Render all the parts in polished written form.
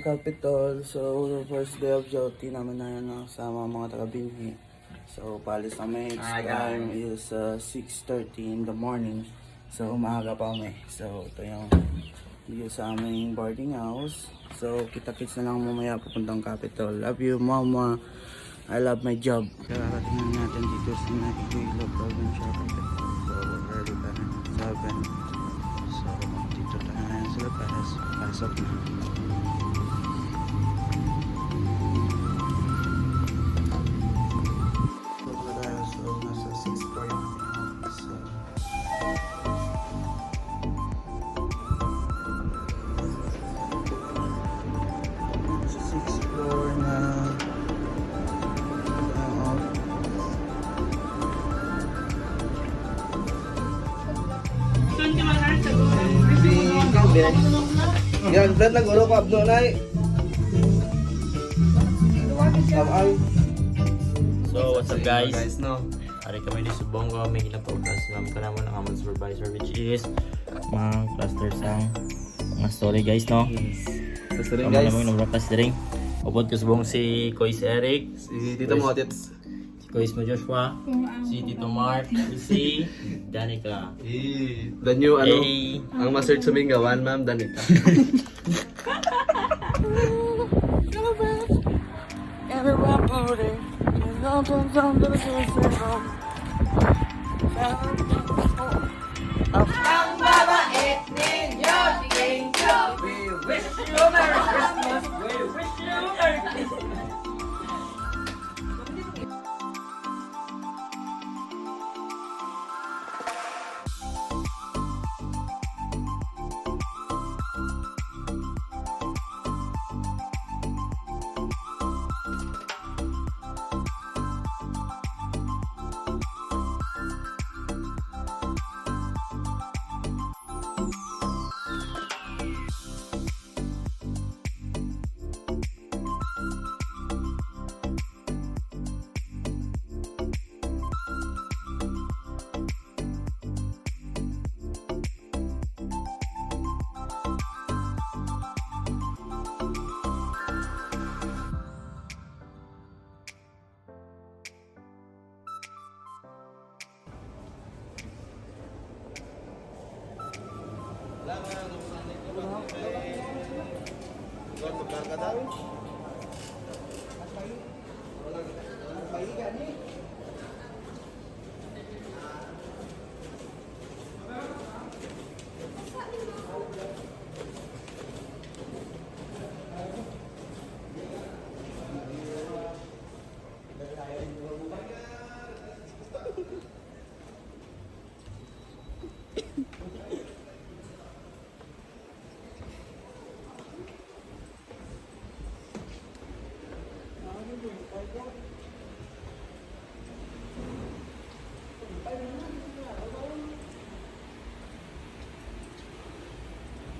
Capitol. So, the first day of duty naman na yan kasama ang mga taga-binhi. So, palis kami. Time is 6:30 in the morning. So, maaga pa kami. So, ito yung view sa aming boarding house. So, kita-kits na lang mamaya pupuntang Capitol. Love you, mama. I love my job. Karating natin dito sa Iloilo Provincial Capitol. So, ready pa na 7. So, dito tayo sa labas. Pasok na. Yan, brand ng ulo ko, Abdo, nay. So, what's up guys? No. Hari kami di Subongo, may ginapaugas naman ka naman ang among supervisor which is mga cluster sang mga story guys, no? Tapos rin, Kami guys. naman yung broadcast rin. Upod ko subong si Kois Eric, Si Tito Motits. si Kois mo Joshua, si Tito Mark, si Danica. The new, Hey! ang ma-search sa Mingawan, ma'am, Danica. Ang babait ninyo, tingin ko. We wish you Merry Christmas. We wish you Merry Christmas.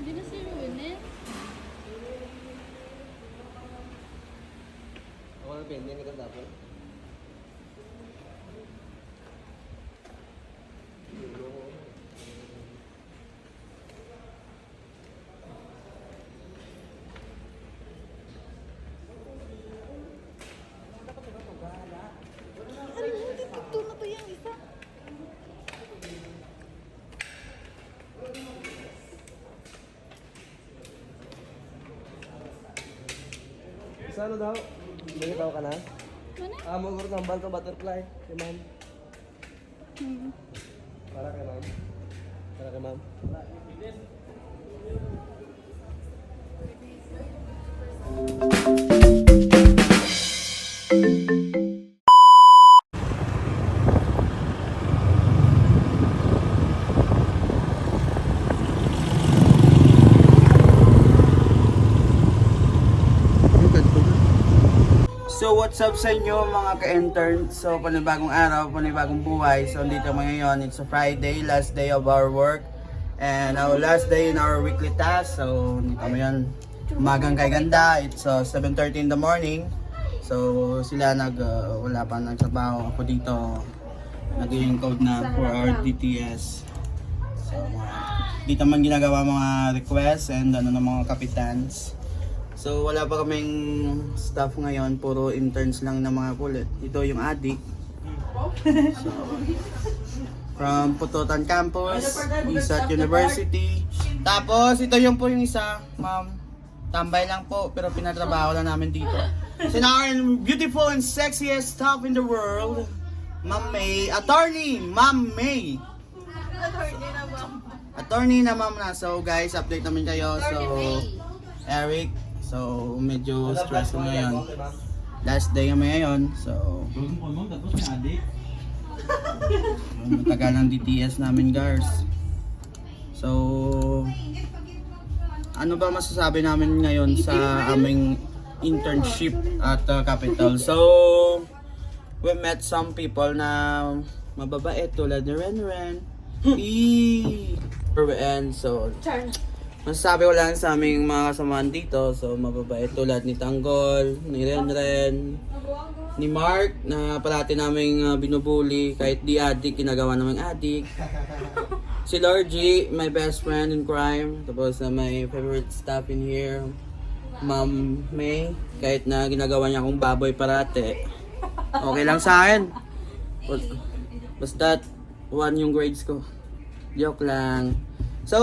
Hindi na si Ruin eh. Ako na pending ka dapat. Ay, hindi ito na to yung isa. Sa ano daw? May tao ka na? Ano? Magurot ng ball to butterfly. Kay ma'am. Para kay ma'am. Para kay ma'am. So what's up sa inyo mga ka-intern? So panibagong araw, panibagong buhay. So dito mo ngayon, it's a Friday, last day of our work. And our last day in our weekly task. So dito mo yun, umagang kay ganda. It's 7:30 in the morning. So sila wala pa nagsabaho. Ako dito, nag-encode na for our DTS. So dito man ginagawa mga requests and ng mga kapitans. So wala pa kaming staff ngayon, puro interns lang na mga kulit. Ito yung adik. So, from Pututan Campus, Isat University. Tapos ito yung po yung isa, ma'am. Tambay lang po, pero pinatrabaho lang namin dito. So now our beautiful and sexiest staff in the world, Ma'am May, attorney, Ma'am May. Attorney na ma'am na. So guys, update namin kayo. So Eric, so medyo stressful ngayon. Last day kami ngayon. So matagal ng DTS namin guys. So ano ba masasabi namin ngayon sa aming internship at Capital? So we met some people na mababait tulad ni Renren. And so masasabi ko lang sa aming mga kasamahan dito, so mababait tulad ni Tanggol, ni Renren, ni Mark na parati naming binubuli kahit di adik, ginagawa naming adik. Si Lord G, my best friend in crime. Tapos my favorite staff in here, Ma'am May, kahit na ginagawa niya akong baboy parate, okay lang sa akin. Basta 1 yung grades ko. Joke lang. So,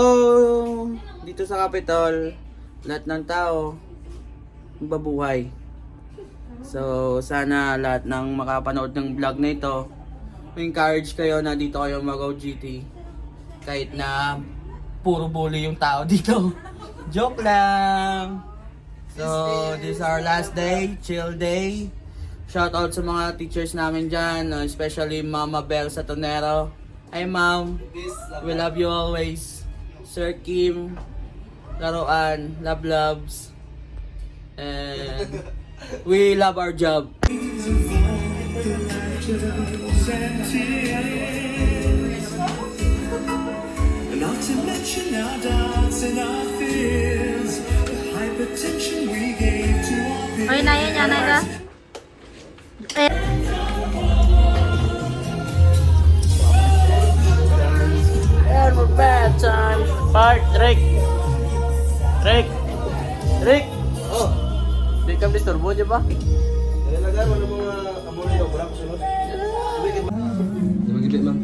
dito sa Capitol, lahat ng tao babuhay. So, sana lahat ng makapanood ng vlog na ito, encourage kayo na dito kayo mag-OGT. Kahit na puro bully yung tao dito. Joke lang. So, this is our last day, chill day. Shout out sa mga teachers namin dyan, especially Mama Bel Satonero. Hi ma'am, we love you always. Sir Kim, Laruan, love loves. And we love our job. Not to mention our doubts and our fears, the hypertension we gave to our peers. Oy, naya niya, naya. And we're bad time. Part, Rick. Oh. Di ka disturbo niya ba? Nilagay mo ng mga ammonia o black sunod. Magigit lang.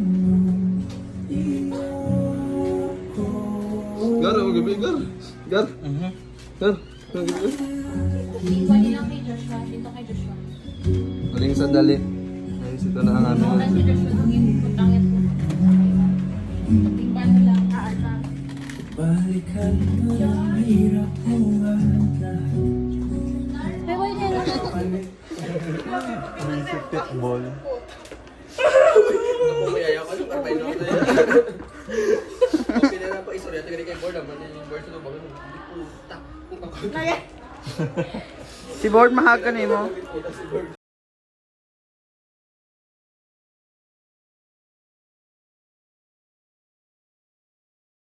Gar, magabi, Gar. Gar. Gar. Magabi. Tingnan niyo lang kay Joshua. Dito kay Joshua. Maling sandali. Ayos ito na ang ano. Si Joshua nung putangit mo. Tingnan nila ang kaasa. Balikan mo ang hirap mo at lahat. Ay, why na lang? Football. Nabumayaya ka yung karpay na ito. Pinala pa istorya. Tagali kay board naman. Yung board sa lubang. Puta. Si Board mahag ka mo.